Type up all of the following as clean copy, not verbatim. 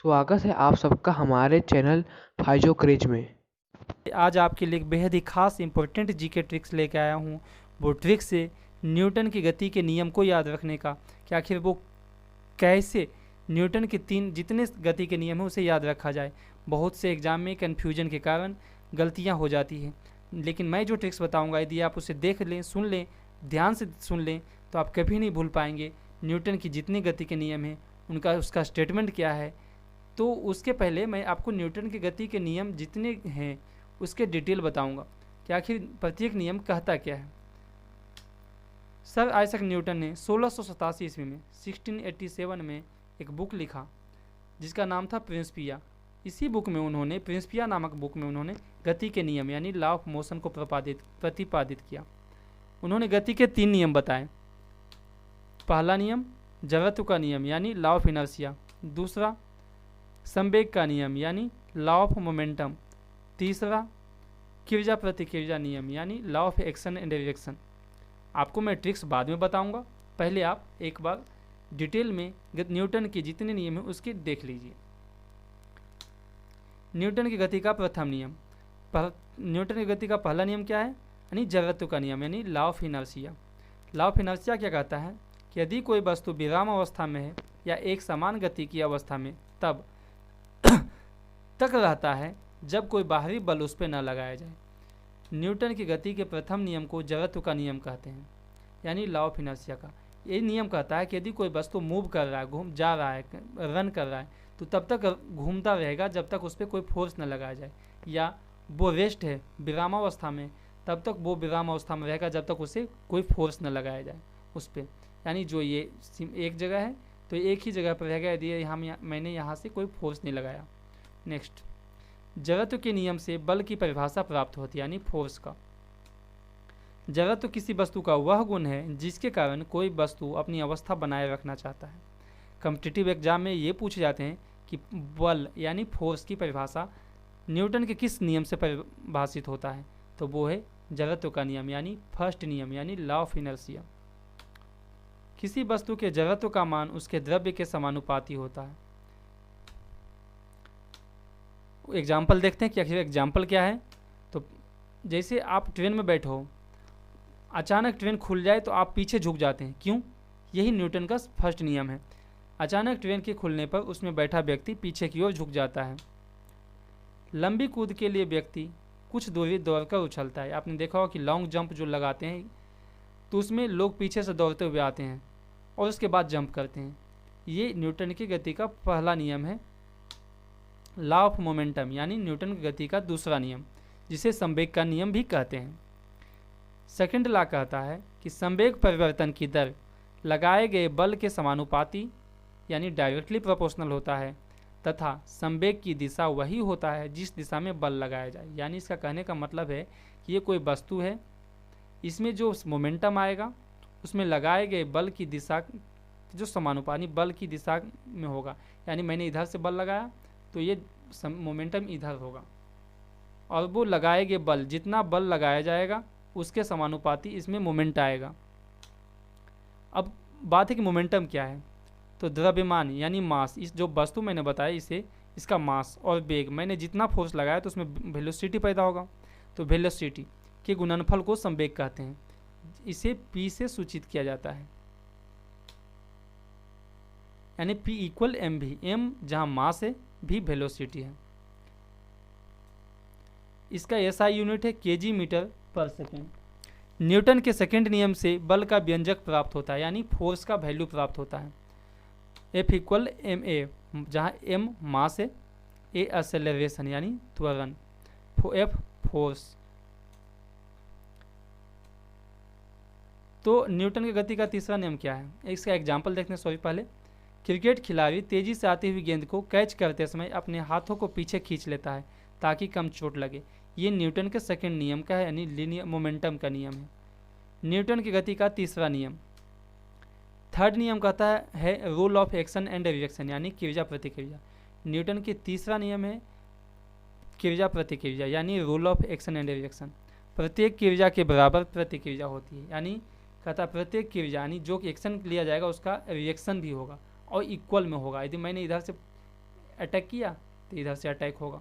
स्वागत है आप सबका हमारे चैनल फाइजो क्रेज में। आज आपके लिए एक बेहद ही खास इंपॉर्टेंट जीके ट्रिक्स लेके आया हूँ। वो ट्रिक्स से न्यूटन की गति के नियम को याद रखने का कि आखिर वो कैसे न्यूटन के तीन जितने गति के नियम हैं उसे याद रखा जाए। बहुत से एग्जाम में कन्फ्यूजन के कारण गलतियाँ हो जाती हैं, लेकिन मैं जो ट्रिक्स बताऊँगा यदि आप उसे देख लें, सुन लें, ध्यान से सुन लें तो आप कभी नहीं भूल पाएंगे न्यूटन की जितनी गति के नियम हैं उनका उसका स्टेटमेंट क्या है। तो उसके पहले मैं आपको न्यूटन की गति के नियम जितने हैं उसके डिटेल बताऊंगा कि आखिर प्रत्येक नियम कहता क्या है। सर आइजैक न्यूटन ने 1687 ईस्वी में 1687 में एक बुक लिखा जिसका नाम था प्रिंसिपिया। इसी बुक में उन्होंने प्रिंसिपिया नामक बुक में उन्होंने गति के नियम यानी लॉ ऑफ मोशन को प्रतिपादित किया। उन्होंने गति के 3 नियम बताए। पहला नियम जड़त्व का नियम यानी लॉ ऑफ इनर्शिया, दूसरा संवेग का नियम यानी लॉ ऑफ मोमेंटम, तीसरा क्रिया प्रतिक्रिया नियम यानी law of action and reaction. आपको मैं ट्रिक्स बाद में बताऊंगा, पहले आप एक बार डिटेल में न्यूटन के जितने नियम हैं उसके देख लीजिए। न्यूटन की गति का प्रथम नियम, न्यूटन की गति का पहला नियम क्या है यानी जड़त्व का नियम यानी law of inertia. Law of inertia क्या कहता है कि यदि कोई वस्तु विराम अवस्था में है या एक समान गति की अवस्था में तब तक रहता है जब कोई बाहरी बल उस पर न लगाया जाए। न्यूटन की गति के प्रथम नियम को जड़त्व का नियम कहते हैं यानी लॉ ऑफ इनर्शिया का। ये नियम कहता है कि यदि कोई वस्तु मूव कर रहा है, घूम जा रहा है, रन कर रहा है तो तब तक घूमता रहेगा जब तक उस पर कोई फोर्स न लगाया जाए, या वो रेस्ट है विरामावस्था में तब तक वो विरामावस्था में रहेगा जब तक उसे कोई फोर्स न लगाया जाए उस पर। यानी जो ये एक जगह है तो एक ही जगह पर रहेगा यदि मैंने यहाँ से कोई फोर्स नहीं लगाया। नेक्स्ट, जड़त्व के नियम से बल की परिभाषा प्राप्त होती है यानी फोर्स का। जड़त्व किसी वस्तु का वह गुण है जिसके कारण कोई वस्तु अपनी अवस्था बनाए रखना चाहता है। कॉम्पिटिटिव एग्जाम में ये पूछे जाते हैं कि बल यानी फोर्स की परिभाषा न्यूटन के किस नियम से परिभाषित होता है, तो वो है जड़त्व का नियम यानी फर्स्ट नियम यानी लॉ ऑफ इनर्शिया। किसी वस्तु के जड़त्व का मान उसके द्रव्य के समानुपाती होता है। एग्जाम्पल देखते हैं कि आखिर एग्जाम्पल क्या है। तो जैसे आप ट्रेन में बैठो, अचानक ट्रेन खुल जाए तो आप पीछे झुक जाते हैं, क्यों? यही न्यूटन का फर्स्ट नियम है। अचानक ट्रेन के खुलने पर उसमें बैठा व्यक्ति पीछे की ओर झुक जाता है। लंबी कूद के लिए व्यक्ति कुछ दूरी दौड़कर उछलता है। आपने देखा होगा कि लॉन्ग जंप जो लगाते हैं तो उसमें लोग पीछे से दौड़ते हुए आते हैं और उसके बाद जंप करते हैं। ये न्यूटन की गति का पहला नियम है, लॉ ऑफ मोमेंटम यानी न्यूटन की गति का दूसरा नियम, जिसे संवेग का नियम भी कहते हैं। सेकंड लॉ कहता है कि संवेग परिवर्तन की दर लगाए गए बल के समानुपाती यानी डायरेक्टली प्रोपोर्शनल होता है तथा संवेग की दिशा वही होता है जिस दिशा में बल लगाया जाए। यानी इसका कहने का मतलब है कि ये कोई वस्तु है, इसमें जो मोमेंटम आएगा उसमें लगाए गए बल की दिशा जो समानुपाती बल की दिशा में होगा। यानी मैंने इधर से बल लगाया तो ये मोमेंटम इधर होगा, और वो लगाए गए बल जितना बल लगाया जाएगा उसके समानुपाती इसमें मोमेंट आएगा। अब बात है कि मोमेंटम क्या है, तो द्रव्यमान यानी मास, इस जो वस्तु मैंने बताया इसे इसका मास और वेग मैंने जितना फोर्स लगाया तो उसमें वेलोसिटी पैदा होगा। तो वेलोसिटी के गुणनफल को संवेग कहते हैं, इसे P से सूचित किया जाता है यानी P इक्वल mv। m जहाँ मास है, भी वेलोसिटी है। इसका SI यूनिट है kg मीटर पर सेकेंड। न्यूटन के सेकेंड नियम से बल का व्यंजक प्राप्त होता है यानी फोर्स का वैल्यू प्राप्त होता है। F इक्वल ma, जहाँ m मास है, a एक्सेलरेशन यानी त्वरण, F फोर्स। तो न्यूटन की गति का तीसरा नियम क्या है, इसका एग्जाम्पल देखने से पहले, क्रिकेट खिलाड़ी तेजी से आती हुई गेंद को कैच करते समय अपने हाथों को पीछे खींच लेता है ताकि कम चोट लगे। ये न्यूटन के सेकंड नियम का है यानी लीनियर मोमेंटम का नियम है। न्यूटन की गति का तीसरा नियम, थर्ड नियम कहता है rule of action and reaction यानी क्रिया प्रतिक्रिया। न्यूटन की तीसरा नियम है क्रिया प्रतिक्रिया यानी rule of action and reaction. प्रत्येक क्रिया के बराबर प्रतिक्रिया होती है, यानी कहता प्रत्येक क्रिया यानी जो एक्शन लिया जाएगा उसका रिएक्शन भी होगा और इक्वल में होगा। यदि मैंने इधर से अटैक किया तो इधर से अटैक होगा।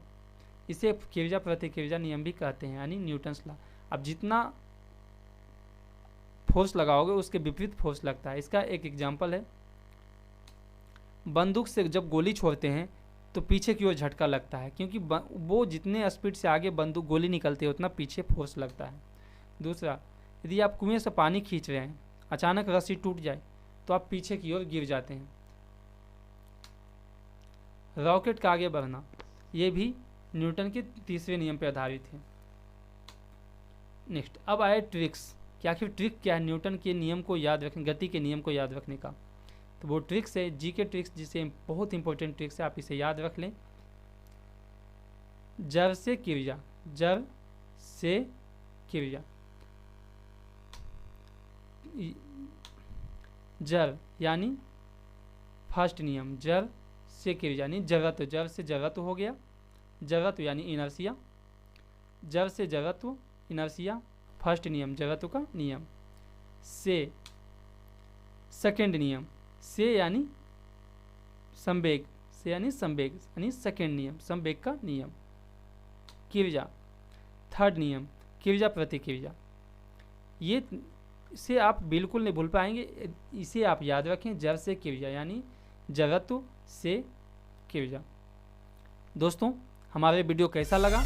इसे किरजा प्रतिकिरजा नियम भी कहते हैं, यानी न्यूटन्स लॉ। अब जितना फोर्स लगाओगे उसके विपरीत फोर्स लगता है। इसका एक एग्जांपल है, बंदूक से जब गोली छोड़ते हैं तो पीछे की ओर झटका लगता है, क्योंकि वो जितने स्पीड से आगे बंदूक गोली निकलती है उतना पीछे फोर्स लगता है। दूसरा, यदि आप कुएं से पानी खींच रहे हैं, अचानक रस्सी टूट जाए तो आप पीछे की ओर गिर जाते हैं। रॉकेट का आगे बढ़ना, ये भी न्यूटन के तीसरे नियम पर आधारित है। नेक्स्ट, अब आए ट्रिक्स कि आखिर ट्रिक क्या है न्यूटन के नियम को याद रखने, गति के नियम को याद रखने का। तो वो ट्रिक्स है जी के ट्रिक्स, जिसे बहुत इंपॉर्टेंट ट्रिक्स है, आप इसे याद रख लें। जड़ से किरजा, जड़ से किरजा, जड़ यानी फर्स्ट नियम, जड़ से किरजा यानी जड़त्व, जड़ से जड़त्व हो गया, जड़त्व यानी इनर्शिया, जड़ से जड़त्व इनर्शिया, फर्स्ट नियम जड़त्व का नियम। से सेकेंड नियम, से यानी संवेग, से यानी संवेग यानी सेकेंड नियम, संवेग का नियम। किरजा थर्ड नियम, किरजा प्रतिकिरजा। ये इसे आप बिल्कुल नहीं भूल पाएंगे, इसे आप याद रखें, जड़ से किरजा यानी जड़त्व से किरजा। दोस्तों, हमारे वीडियो कैसा लगा